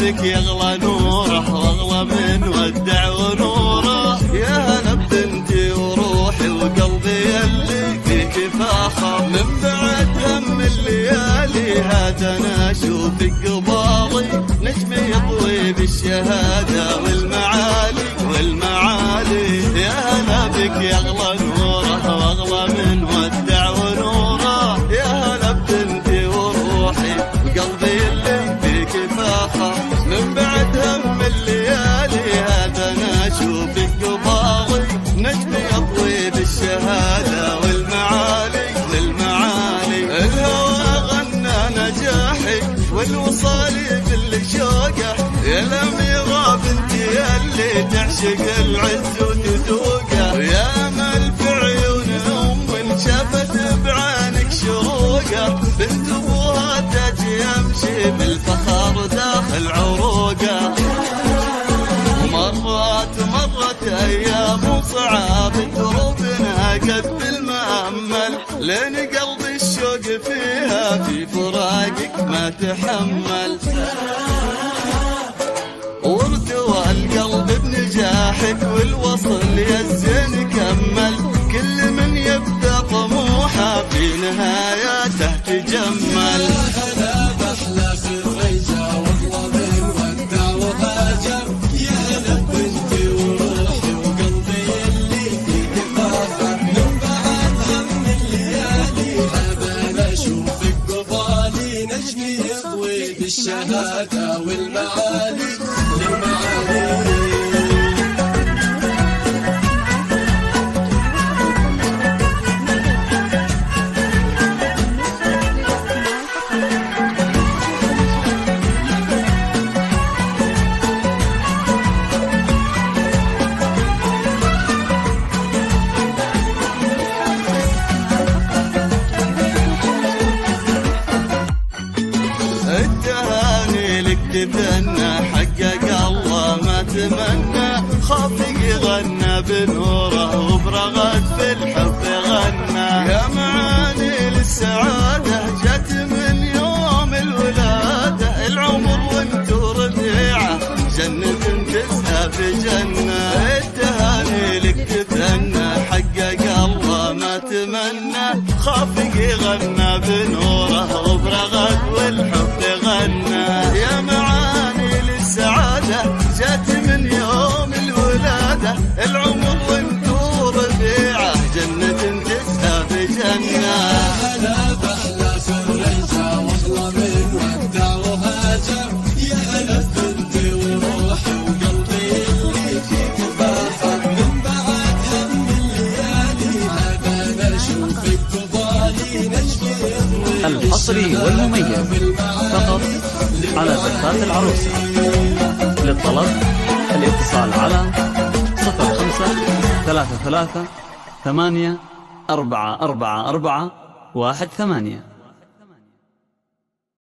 بك يغلى نوره واغلى من ودع ونوره. يا هلا ببنتي وروحي وقلبي اللي فيك فاخر، من بعد هم الليالي هذا انا اشوفك قبالي، نجمي يضوي بالشهاده والمعالي والمعالي. يا هلا بك يغلى نوره واغلى من ودع ونوره. يا هلا ببنتي وروحي وقلبي اللي فيك فاخر، من بعد هم الليالي هذا انا اشوفك قبالي، نجمي يضوي بالشهاده والمعالي والمعالي. الهوى غنى نجاحك والوصالي بالشوقه، يا الاميره بنتي اللي تعشق العز وتذوقه. يا امل في عيون ام شافت بعينك شروقه، بنت ابوها تجي يمشي بالفخر داخل عروقه. مرت ايام صعاب دروبنا قد بالمأمل، لين قلبي الشوق فيها في فراقك ما تحمل. وارتوى القلب بنجاحك والوصل يا الزين كمل، كل من يبدا طموحه في نهاياته تجمل. هلا بأحلى الرجا والله من ودع وهاجر، يا هلا بنتي وروحي وقلبي اللي فيك فاخر، من بعد هم الليالي حابب اشوفك قبالي، نجمي يضوي بالشهاده والمعالي والمعالي. التهاني لك تتهنى، حقق الله ما تمنى، خافق غنى بنوره وبرغد في الحب غنى. يا معاني للسعادة جت من يوم الولادة، العمر وانتو ربيعة جنة تزهى في جنة. التهاني لك تتهنى، حقق الله ما تمنى، خافق غنى بنوره وبرغد والحب غنى. يا معاني للسعادة جات من يوم الولادة، العمر وانتو ربيعة جنة تزهى بجنة. هلا بأحلى الرجا والله من ودع وهاجر، يا هلا بنتي وروحي وقلبي اللي فيك فاخر، من بعد هم الليالي هذا اشوفك قبالي، نجمي يضوي الحصري والمميز فقط على زفات العروسة. للطلب الاتصال على 05 33 8 4 4 4 1 8.